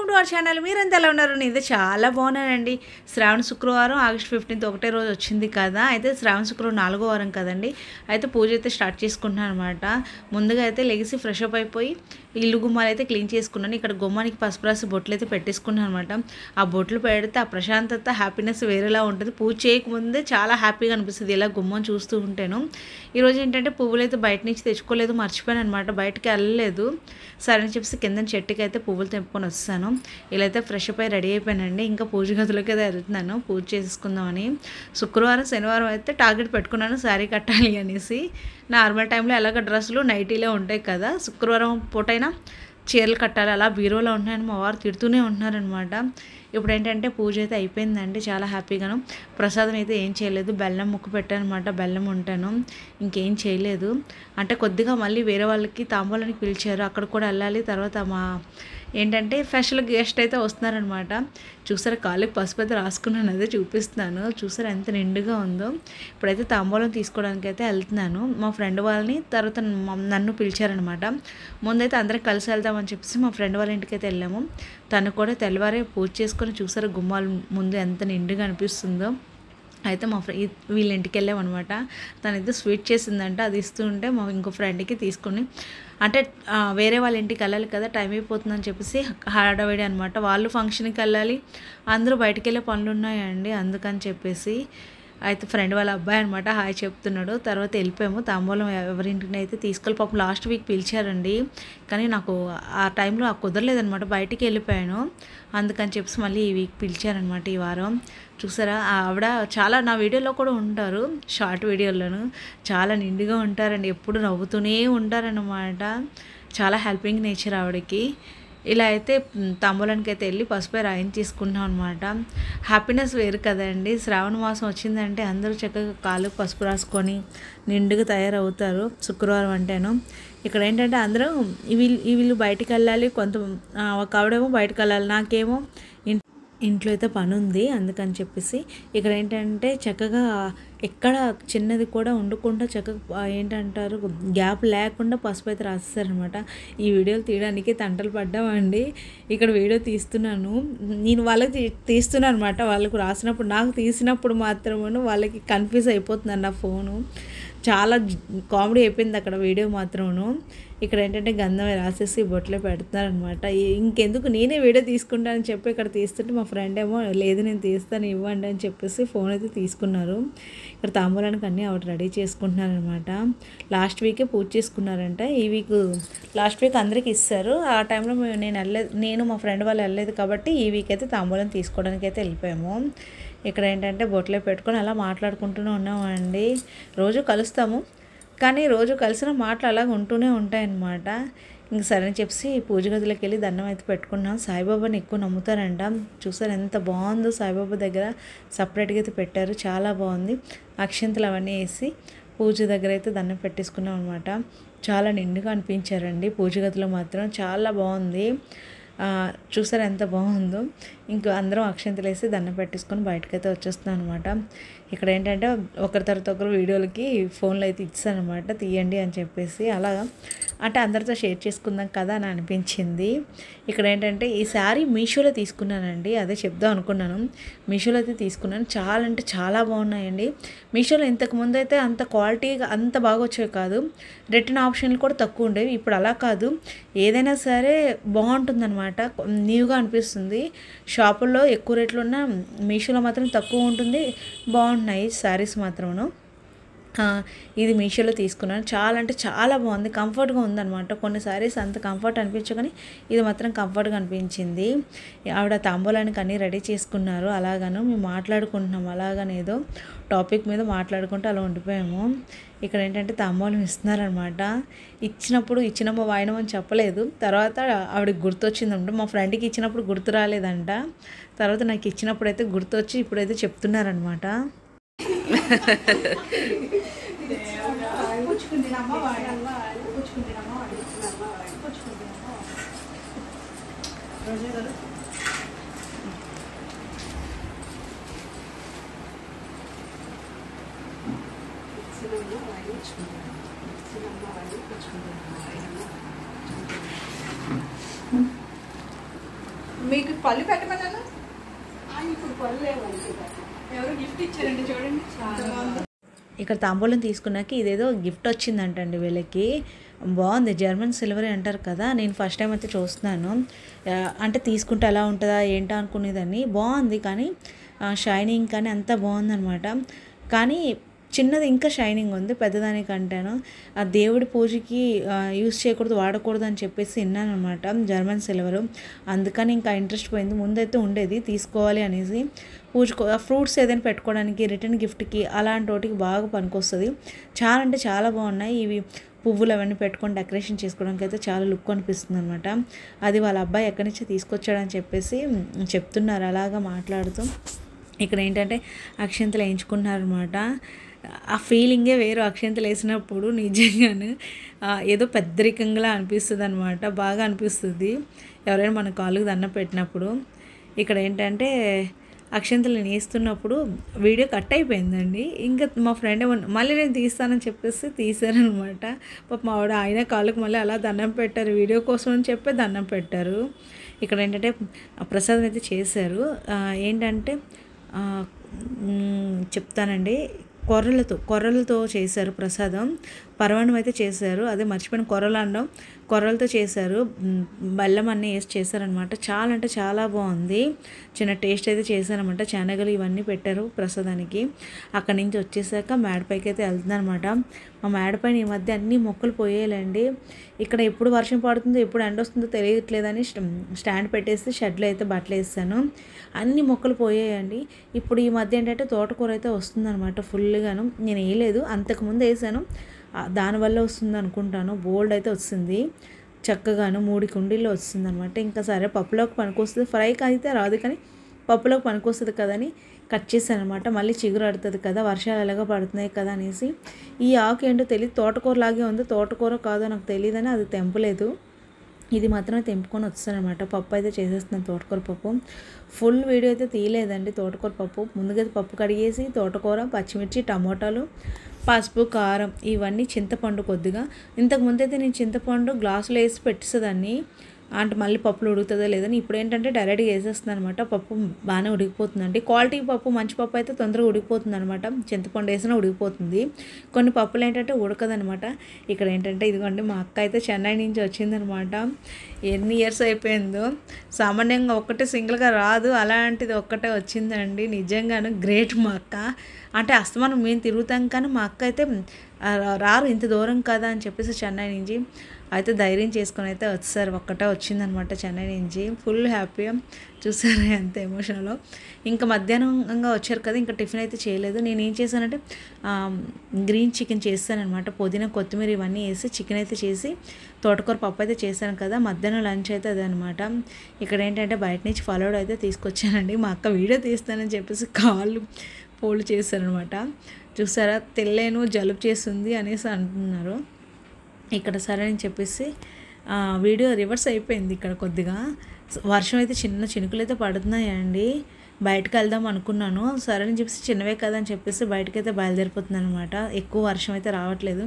Welcome to our channel. మీరంతా ఎలా ఉన్నారు? నేను చాలా బాగున్నానండి. శ్రావణ శుక్రవారం ఆగస్ట్ 15 ఒకటే రోజు వచ్చింది కదా. అయితే శ్రావణ శుక్రవారం 4వ వారం కదండి. అయితే పూజ అయితే స్టార్ట్ చేసుకుంటున్నాను అనమాట. ముందుగా అయితే లెగిసి ఫ్రెష్ అప్ అయిపోయి ఇల్లు గుమ్మాలు అయితే క్లీన్ చేసుకున్నాను. ఇక్కడ గుమ్మానికి పసుపు రాసి బొట్లు అయితే పెట్టేసుకున్నాను అనమాట. ఆ బొట్లు పెడితే ఆ ప్రశాంతత, హ్యాపీనెస్ వేరేలా ఉంటుంది. పూజ చేయకముందే చాలా హ్యాపీగా అనిపిస్తుంది ఇలా గుమ్మం చూస్తూ ఉంటాను. ఈరోజు ఏంటంటే పువ్వులు అయితే బయట నుంచి తెచ్చుకోలేదు, మర్చిపోయాను అనమాట. బయటకి వెళ్ళలేదు. సరే అని చెప్పేసి కింద చెట్టుకి అయితే పువ్వులు తెంపుకొని వస్తాను. ఇలా అయితే ఫ్రెష్ అప్ అయి రెడీ అయిపోయానండి. ఇంకా పూజ గదిలోకి అయితే వెళ్తున్నాను పూజ చేసుకుందామని. శుక్రవారం శనివారం అయితే టార్గెట్ పెట్టుకున్నాను శారీ కట్టాలి అనేసి. నార్మల్ టైంలో ఎలాగ డ్రెస్సులు నైటీలే ఉంటాయి కదా, శుక్రవారం పూటైనా చీరలు కట్టాలి. అలా బీరోలో ఉంటున్నాయని మా వారు తిడుతూనే ఉంటున్నారనమాట. ఇప్పుడు ఏంటంటే పూజ అయితే అయిపోయిందండి, చాలా హ్యాపీగాను. ప్రసాదం అయితే ఏం చేయలేదు, బెల్లం ముక్కు పెట్టాను అనమాట. బెల్లం ఉంటాను, ఇంకేం చేయలేదు. అంటే కొద్దిగా మళ్ళీ వేరే వాళ్ళకి తాంబూలానికి పిలిచారు, అక్కడ కూడా వెళ్ళాలి. తర్వాత మా ఏంటంటే స్పెషల్ గెస్ట్ అయితే వస్తున్నారనమాట. చూసారా కాళ్ళకి పసుపు అయితే రాసుకున్నాను, అదే చూపిస్తున్నాను. చూసారా ఎంత నిండుగా ఉందో. ఇప్పుడైతే తాంబూలం తీసుకోవడానికి అయితే వెళ్తున్నాను. మా ఫ్రెండ్ వాళ్ళని తర్వాత నన్ను పిలిచారనమాట. ముందైతే అందరం కలిసి వెళ్దామని చెప్పేసి మా ఫ్రెండ్ వాళ్ళ ఇంటికి అయితే వెళ్ళాము. తను కూడా తెల్లవారే పూజ చేసుకొని చూసారా గుమ్మాల ముందు ఎంత నిండుగా అనిపిస్తుందో. అయితే మా వీళ్ళ ఇంటికి వెళ్ళామన్నమాట. తను అయితే స్వీట్ చేసిందంట, అది ఇస్తూ ఉంటే మా ఇంకో ఫ్రెండ్కి తీసుకొని, అంటే వేరే వాళ్ళ ఇంటికి వెళ్ళాలి కదా, టైం అయిపోతుందని చెప్పేసి హడావిడి అనమాట. వాళ్ళు ఫంక్షన్కి వెళ్ళాలి, అందరూ బయటికి వెళ్ళే పనులు ఉన్నాయండి, అందుకని చెప్పేసి. అయితే ఫ్రెండ్ వాళ్ళ అబ్బాయి అనమాట హాయ్ చెప్తున్నాడు. తర్వాత వెళ్ళిపోయాము. తాంబూలం ఎవరింటిని అయితే తీసుకెళ్ళి, పాపం లాస్ట్ వీక్ పిలిచారండి, కానీ నాకు ఆ టైంలో కుదరలేదనమాట, బయటికి వెళ్ళిపోయాను. అందుకని చెప్పేసి మళ్ళీ ఈ వీక్ పిలిచారనమాట, ఈ వారం. చూసారా ఆవిడ చాలా నా వీడియోలో కూడా ఉంటారు, షార్ట్ వీడియోలోను చాలా నిండుగా ఉంటారండి, ఎప్పుడు నవ్వుతూనే ఉంటారనమాట. చాలా హెల్పింగ్ నేచర్ ఆవిడకి. ఇలా అయితే తాంబూలానికి అయితే వెళ్ళి పసుపై రాయించేసుకున్నాం అనమాట. హ్యాపీనెస్ వేరు కదండి. శ్రావణ మాసం వచ్చిందంటే అందరూ చక్కగా కాళ్ళు పసుపు రాసుకొని నిండుగా తయారవుతారు శుక్రవారం అంటేను. ఇక్కడ ఏంటంటే అందరూ వీళ్ళు బయటికి వెళ్ళాలి, ఒక ఆవిడేమో బయటకు వెళ్ళాలి, నాకేమో ఇంట్లో అయితే పని ఉంది, అందుకని చెప్పేసి. ఇక్కడ ఏంటంటే చక్కగా ఎక్కడ చిన్నది కూడా ఉండకుండా చక్కగా ఏంటంటారు గ్యాప్ లేకుండా పసుపు అయితే రాస్తారనమాట. ఈ వీడియోలు తీయడానికి తంటలు పడ్డామండి. ఇక్కడ వీడియో తీస్తున్నాను, నేను వాళ్ళకి తీస్తున్నాను అనమాట. వాళ్ళకు రాసినప్పుడు నాకు తీసినప్పుడు మాత్రమే వాళ్ళకి కన్ఫ్యూజ్ అయిపోతుందండి నా ఫోను. చాలా కామెడీ అయిపోయింది అక్కడ వీడియో మాత్రము. ఇక్కడ ఏంటంటే గంధం రాసేసి బొట్లో పెడుతున్నారనమాట. ఇంకెందుకు నేనే వీడియో తీసుకుంటానని చెప్పి ఇక్కడ తీస్తుంటే మా ఫ్రెండ్ ఏమో లేదు నేను తీస్తాను ఇవ్వండి అని చెప్పేసి ఫోన్ అయితే తీసుకున్నారు. ఇక్కడ తాంబూలానికి అన్నీ ఆవిడ రెడీ చేసుకుంటున్నారనమాట. లాస్ట్ వీకే పూజ చేసుకున్నారంట. ఈ వీక్ లాస్ట్ వీక్ అందరికి ఇస్తారు. ఆ టైంలో నేను మా ఫ్రెండ్ వాళ్ళు వెళ్ళలేదు కాబట్టి ఈ వీక్ అయితే తాంబూలం తీసుకోవడానికి అయితే వెళ్ళిపోయాము. ఇక్కడ ఏంటంటే బొట్లో పెట్టుకొని అలా మాట్లాడుకుంటూనే ఉన్నామండి. రోజు కలుస్తాము, కానీ రోజు కలిసిన మాటలు అలాగ ఉంటూనే ఉంటాయన్నమాట. ఇంక సరే అని చెప్పేసి పూజ గదిలోకి వెళ్ళి దండం అయితే పెట్టుకున్నాం. సాయిబాబాని ఎక్కువ నమ్ముతారంట. చూసారు ఎంత బాగుందో, సాయిబాబా దగ్గర సపరేట్గా అయితే పెట్టారు, చాలా బాగుంది. అక్షంతలు అవన్నీ వేసి పూజ దగ్గర అయితే దండం పెట్టేసుకున్నాం అనమాట. చాలా నిండుగా అనిపించారండి పూజ గదిలో మాత్రం, చాలా బాగుంది. చూసారు ఎంత బాగుందో. ఇంకా అందరం అక్షంతలు వేసి దండం పెట్టేసుకొని బయటకైతే వచ్చేస్తున్నాం అనమాట. ఇక్కడ ఏంటంటే ఒకరి తర్వాత ఒకరు వీడియోలకి ఫోన్లో అయితే ఇచ్చానమాట, తీయండి అని చెప్పేసి. అలాగా అంటే అందరితో షేర్ చేసుకుందాం కదా అని అనిపించింది. ఇక్కడ ఏంటంటే ఈ శారీ మీషోలో తీసుకున్నానండి, అదే చెప్దాం అనుకున్నాను. మీషోలో అయితే తీసుకున్నాను, చాలా అంటే చాలా బాగున్నాయండి. మీషోలో ఇంతకుముందు అయితే అంత క్వాలిటీగా అంత బాగా వచ్చేవి కాదు, రిటర్న్ ఆప్షన్లు కూడా తక్కువ ఉండేవి. ఇప్పుడు అలా కాదు, ఏదైనా సరే బాగుంటుందన్నమాట, న్యూగా అనిపిస్తుంది. షాపుల్లో ఎక్కువ రేట్లు ఉన్న మీషోలో మాత్రం తక్కువ ఉంటుంది, బాగున్నాయి శారీస్ మాత్రమును. ఇది మీషోలో తీసుకున్నాను, చాలా అంటే చాలా బాగుంది, కంఫర్ట్గా ఉందన్నమాట. కొన్ని శారీస్ అంత కంఫర్ట్ అనిపించవు, కానీ ఇది మాత్రం కంఫర్ట్గా అనిపించింది. ఆవిడ తాంబూలానికి అన్నీ రెడీ చేసుకున్నారు. అలాగను మేము మాట్లాడుకుంటున్నాం, అలాగనేదో టాపిక్ మీద మాట్లాడుకుంటూ అలా ఉండిపోయాము. ఇక్కడ ఏంటంటే తాంబూలం ఇస్తున్నారనమాట. ఇచ్చినప్పుడు వాయినం చెప్పలేదు, తర్వాత ఆవిడకి గుర్తొచ్చిందంట. మా ఫ్రెండ్కి ఇచ్చినప్పుడు గుర్తు రాలేదంట, తర్వాత నాకు ఇచ్చినప్పుడు అయితే గుర్తొచ్చి ఇప్పుడైతే చెప్తున్నారనమాట. మీకు పళ్ళు పెట్టమన్నాను, ఇప్పుడు పళ్ళు లేవు. ఎవరు గిఫ్ట్ ఇచ్చారండి చూడండి, చాలా బాగుంది. ఇక్కడ తాంబూలం తీసుకున్నాక ఇదేదో గిఫ్ట్ వచ్చిందంటండి వీళ్ళకి. బాగుంది, జర్మన్ సిల్వర్ అంటారు కదా. నేను ఫస్ట్ టైం అయితే చూస్తున్నాను. అంటే తీసుకుంటే ఎలా ఉంటుందా ఏంటో అనుకునేదాన్ని. బాగుంది కానీ షైనింగ్ కానీ అంతా బాగుందనమాట. కానీ చిన్నది ఇంకా షైనింగ్ ఉంది పెద్దదానికంటేను. ఆ దేవుడి పూజకి యూస్ చేయకూడదు, వాడకూడదు అని చెప్పేసి విన్నాను అనమాట, జర్మన్ సిల్వరు. అందుకని ఇంకా ఇంట్రెస్ట్ పోయింది. ముందైతే ఉండేది తీసుకోవాలి అనేసి. పూజకో ఫ్రూట్స్ ఏదైనా పెట్టుకోవడానికి, రిటర్న్ గిఫ్ట్కి అలాంటి వాటికి బాగా పనికొస్తుంది. చాలా అంటే చాలా బాగున్నాయి ఇవి. పువ్వులు అవన్నీ పెట్టుకొని డెకరేషన్ చేసుకోవడానికి అయితే చాలా లుక్ అనిపిస్తుంది అనమాట. అది వాళ్ళ అబ్బాయి ఎక్కడి నుంచో తీసుకొచ్చాడని చెప్పేసి చెప్తున్నారు అలాగా మాట్లాడుతూ. ఇక్కడ ఏంటంటే అక్షంతలు వేయించుకున్నారనమాట. ఆ ఫీలింగే వేరు. అక్షంతలు వేసినప్పుడు నిజంగానే ఏదో పెద్దరికంగా అనిపిస్తుంది అనమాట, బాగా అనిపిస్తుంది ఎవరైనా మన కాళ్ళకి దండం పెట్టినప్పుడు. ఇక్కడ ఏంటంటే అక్షంతలు నేను వేస్తున్నప్పుడు వీడియో కట్ అయిపోయిందండి. ఇంకా మా ఫ్రెండ్ మళ్ళీ నేను తీస్తానని చెప్పేసి తీశారనమాట. పాప మా ఆవిడ ఆయన కాళ్ళకి మళ్ళీ అలా దండం పెట్టారు, వీడియో కోసం అని చెప్పి దండం పెట్టారు. ఇక్కడ ఏంటంటే ప్రసాదం అయితే చేశారు. ఏంటంటే చెప్తానండి, కొర్రలతో చేశారు ప్రసాదం. పరమాన్నం అయితే చేశారు, అదే మర్చిపోయిన కొర్రలు అనడం, కొర్రలతో చేశారు. బెల్లం అన్నీ వేసి చేశారనమాట. చాలా అంటే చాలా బాగుంది. చిన్న టేస్ట్ అయితే చేశారనమాట. శనగలు ఇవన్నీ పెట్టారు ప్రసాదానికి. అక్కడి నుంచి వచ్చేసాక మేడపైకి అయితే వెళ్తుందనమాట. మా మేడపైన ఈ మధ్య అన్ని మొక్కలు పోయేయాలండి. ఇక్కడ ఎప్పుడు వర్షం పడుతుందో ఎప్పుడు ఎండ వస్తుందో తెలియట్లేదని స్టాండ్ పెట్టేసి షెడ్లో అయితే బట్టలు వేస్తాను. అన్ని మొక్కలు పోయాయండి. ఇప్పుడు ఈ మధ్య ఏంటంటే తోటకూర అయితే వస్తుందన్నమాట ఫుల్గాను. నేను వేయలేదు, అంతకుముందు వేసాను, దానివల్ల వస్తుంది అనుకుంటాను. బోల్డ్ అయితే వస్తుంది చక్కగాను, 3 కుండీల్లో వస్తుంది అనమాట. ఇంకా సరే పప్పులోకి పనికొస్తుంది, ఫ్రైకి అయితే రాదు కానీ పప్పులోకి పనికొస్తుంది కదని కట్ చేశాను అనమాట. మళ్ళీ చిగురు ఆడుతుంది కదా, వర్షాలు ఎలాగో పడుతున్నాయి కదా అనేసి. ఈ ఆకు ఏంటో తెలియదు, తోటకూరలాగే ఉంది, తోటకూర కాదో నాకు తెలియదని అది తెంపలేదు. ఇది మాత్రమే తెంపుకొని వస్తానమాట. పప్పు అయితే చేసేస్తున్నాను, తోటకూర పప్పు. ఫుల్ వీడియో అయితే తీయలేదండి తోటకూర పప్పు. ముందుగా పప్పు కడిగేసి తోటకూర, పచ్చిమిర్చి, టమోటాలు, పసుపు, కారం, ఇవన్నీ, చింతపండు కొద్దిగా. ఇంతకుముందు అయితే నేను చింతపండు గ్లాసులో వేసి పెట్టేసేదాన్ని, అంటే మళ్ళీ పప్పులు ఉడుకుతుందో లేదని. ఇప్పుడు ఏంటంటే డైరెక్ట్గా వేసేస్తున్నాను అనమాట. పప్పు బాగానే ఉడికిపోతుందండి. క్వాలిటీ పప్పు, మంచి పప్పు అయితే తొందరగా ఉడికిపోతుంది అనమాట. చింతపండు వేసినా ఉడికిపోతుంది. కొన్ని పప్పులు ఏంటంటే ఉడకదనమాట. ఇక్కడ ఏంటంటే ఇదిగోండి, మా అక్క అయితే చెన్నై నుంచి వచ్చిందనమాట. ఎన్ని ఇయర్స్ అయిపోయిందో. సామాన్యంగా ఒక్కటే సింగిల్గా రాదు, అలాంటిది ఒక్కటే వచ్చిందండి. నిజంగాను గ్రేట్ మా అక్క. అంటే అస్తమానం మేము తిరుగుతాం కానీ మా అక్క అయితే రారు, ఇంత దూరం కదా అని చెప్పేసి చెన్నై నుంచి అయితే ధైర్యం చేసుకొని అయితే వచ్చారు. ఒక్కటే వచ్చిందనమాట చెన్నై నుంచి. ఫుల్ హ్యాపీగా చూసారు ఎంత ఎమోషనల్లో. ఇంకా మధ్యాహ్నంగా వచ్చారు కదా, ఇంకా టిఫిన్ అయితే చేయలేదు. నేను ఏం చేశానంటే గ్రీన్ చికెన్ చేస్తానమాట. పుదీనా, కొత్తిమీర ఇవన్నీ వేసి చికెన్ అయితే చేసి తోటకూర పప్పు అయితే చేశాను కదా. మధ్యాహ్నం లంచ్ అయితే అదనమాట. ఇక్కడ ఏంటంటే బయట నుంచి ఫలోడ్ అయితే తీసుకొచ్చానండి. మా అక్క వీడియో తీస్తానని చెప్పేసి కాళ్ళు ఫోల్డ్ చేశారనమాట. చూసారా, తెల్లేను, జలుబు చేస్తుంది అనేసి అంటున్నారు. ఇక్కడ సరే అని చెప్పేసి వీడియో రివర్స్ అయిపోయింది. ఇక్కడ కొద్దిగా వర్షం అయితే చిన్న చినుకులు అయితే పడుతున్నాయండి. బయటకు వెళ్దాం అనుకున్నాను, సరే అని చెప్పేసి చిన్నవే కదా అని చెప్పేసి బయటకైతే బయలుదేరిపోతుంది అనమాట. ఎక్కువ వర్షం అయితే రావట్లేదు,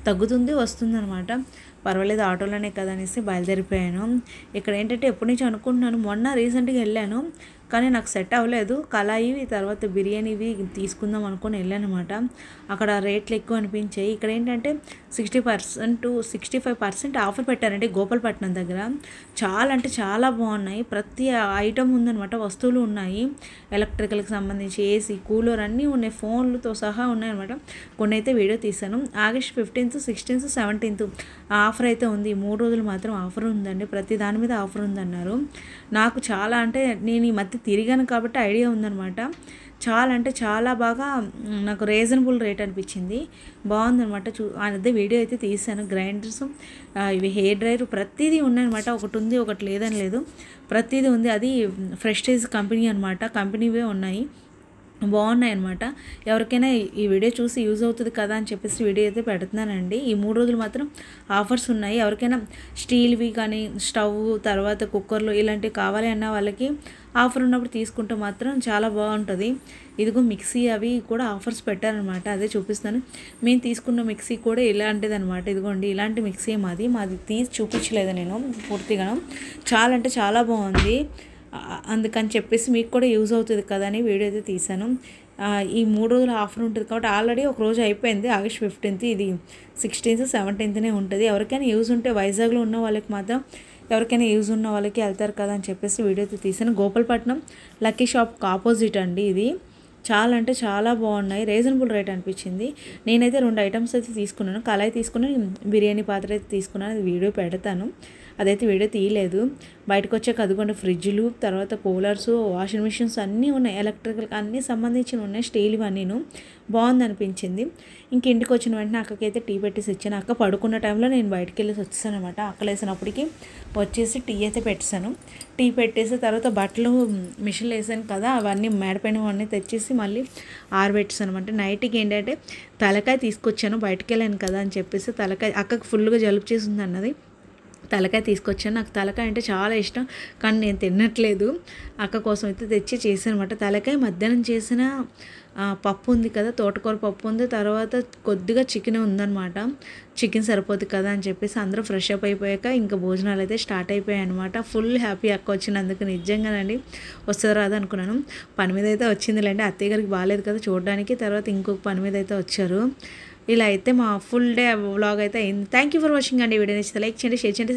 తగ్గుతుంది వస్తుంది అనమాట. పర్వాలేదు ఆటోలోనే కదా అనేసి బయలుదేరిపోయాను. ఇక్కడ ఏంటంటే ఎప్పటి నుంచి అనుకుంటున్నాను, మొన్న రీసెంట్గా వెళ్ళాను కానీ నాకు సెట్ అవ్వలేదు. కళాయివి తర్వాత బిర్యానీవి తీసుకుందాం అనుకొని వెళ్ళాను అనమాట. అక్కడ రేట్లు ఎక్కువ అనిపించాయి. ఇక్కడ ఏంటంటే 60% to 65% ఆఫర్ పెట్టారండి గోపాలపట్నం దగ్గర. చాలా అంటే చాలా బాగున్నాయి, ప్రతి ఐటమ్ ఉందనమాట, వస్తువులు ఉన్నాయి. ఎలక్ట్రికల్కి సంబంధించి ఏసీ, కూలర్ అన్నీ ఉన్నాయి, ఫోన్లతో సహా ఉన్నాయన్నమాట. కొన్ని అయితే వీడియో తీశాను. August 15th, 16th, 17th offer అయితే ఉంది. 3 రోజులు మాత్రం ఆఫర్ ఉందండి, ప్రతి దాని మీద ఆఫర్ ఉందన్నారు. నాకు చాలా అంటే నేను ఈ మధ్య తిరిగాను కాబట్టి ఐడియా ఉందన్నమాట. చాలా అంటే చాలా బాగా నాకు రీజనబుల్ రేట్ అనిపించింది, బాగుందనమాట. అదే వీడియో అయితే తీసాను. గ్రైండర్స్, ఇవి హెయిర్ డ్రైయర్ ప్రతిదీ ఉన్నాయన్నమాట. ఒకటి ఉంది ఒకటి లేదని లేదు, ప్రతిదీ ఉంది. అది ఫ్రెస్టేజ్ కంపెనీ అనమాట, కంపెనీవే ఉన్నాయి, బాగున్నాయి అనమాట. ఎవరికైనా ఈ వీడియో చూసి యూజ్ అవుతుంది కదా అని చెప్పేసి వీడియో అయితే పెడుతున్నానండి. ఈ 3 రోజులు మాత్రం ఆఫర్స్ ఉన్నాయి. ఎవరికైనా స్టీల్వి కానీ స్టవ్, తర్వాత కుక్కర్లు ఇలాంటివి కావాలి అన్న వాళ్ళకి ఆఫర్ ఉన్నప్పుడు తీసుకుంటే మాత్రం చాలా బాగుంటుంది. ఇదిగో మిక్సీ అవి కూడా ఆఫర్స్ పెట్టారనమాట, అదే చూపిస్తాను. మేము తీసుకున్న మిక్సీ కూడా ఇలాంటిది అనమాట. ఇదిగోండి ఇలాంటి మిక్సీ మాది తీసి చూపించలేదు నేను పూర్తిగా. చాలా అంటే చాలా బాగుంది. అందుకని చెప్పేసి మీకు కూడా యూజ్ అవుతుంది కదా అని వీడియో అయితే తీశాను. ఈ 3 రోజులు ఆఫర్ ఉంటుంది కాబట్టి ఆల్రెడీ ఒక రోజు అయిపోయింది ఆగస్ట్ 15th, ఇది 16th 17th ఉంటుంది. ఎవరికైనా యూజ్ ఉంటే వైజాగ్లో ఉన్న వాళ్ళకి మాత్రం ఎవరికైనా యూజ్ ఉన్న వాళ్ళకి వెళ్తారు కదా అని చెప్పేసి వీడియో అయితే తీశాను. గోపాలపట్నం లక్కీ షాప్కి ఆపోజిట్ అండి ఇది. చాలా అంటే చాలా బాగున్నాయి, రీజనబుల్ రేట్ అనిపించింది. నేనైతే 2 ఐటమ్స్ అయితే తీసుకున్నాను. కళాయి తీసుకున్నాను, బిర్యానీ పాత్ర అయితే తీసుకున్నాను. అది వీడియో పెడతాను, అదైతే వీడియో తీయలేదు. బయటకు వచ్చాక అదిగోండి ఫ్రిడ్జ్లు, తర్వాత కూలర్స్, వాషింగ్ మిషన్స్ అన్నీ ఉన్నాయి, ఎలక్ట్రికల్ అన్నీ సంబంధించినవి ఉన్నాయి, స్టీల్ ఇవన్నీను. బాగుంది అనిపించింది. ఇంక ఇంటికి వచ్చిన వెంటనే అక్కకైతే టీ పెట్టేసి ఇచ్చాను. అక్క పడుకున్న టైంలో నేను బయటకు వెళ్ళేసి వచ్చేసాను అనమాట. అక్కలేసినప్పటికీ వచ్చేసి టీ అయితే పెట్టేశాను. టీ పెట్టేసి తర్వాత బట్టలు మిషన్లో వేసాను కదా, అవన్నీ మేడపైన అన్నీ తెచ్చేసి మళ్ళీ ఆరబెట్టేసాను అనమాట. నైట్కి ఏంటంటే తలకాయ తీసుకొచ్చాను, బయటకు వెళ్ళాను కదా అని చెప్పేసి తలకాయ అక్కకు ఫుల్గా జలుబు చేసింది అన్నది. తలకాయ తీసుకొచ్చాను. నాకు తలకాయ అంటే చాలా ఇష్టం, కానీ నేను తినట్లేదు. అక్క కోసం అయితే తెచ్చి చేశాను అనమాట. తలకాయ మధ్యాహ్నం చేసిన పప్పు ఉంది కదా, తోటకూర పప్పు ఉంది, తర్వాత కొద్దిగా చికెన్ ఉందన్నమాట. చికెన్ సరిపోదు కదా అని చెప్పేసి అందరూ ఫ్రెష్ అప్ అయిపోయాక ఇంకా భోజనాలు అయితే స్టార్ట్ అయిపోయాయి అనమాట. ఫుల్ హ్యాపీ అక్క వచ్చినందుకు, నిజంగానండి. వస్తుందో రాదు అనుకున్నాను. పని మీద అయితే వచ్చిందిలేండి, అత్తయ్య గారికి బాగాలేదు కదా చూడడానికి. తర్వాత ఇంకొక పని మీద అయితే వచ్చారు. ఇలా అయితే మా ఫుల్ డే వ్లాగ్ అయితే అయింది. థ్యాంక్ యూ ఫర్ వాచింగ్ అండి. వీడియో నచ్చితే లైక్ చేయండి, షేర్ చేయండి,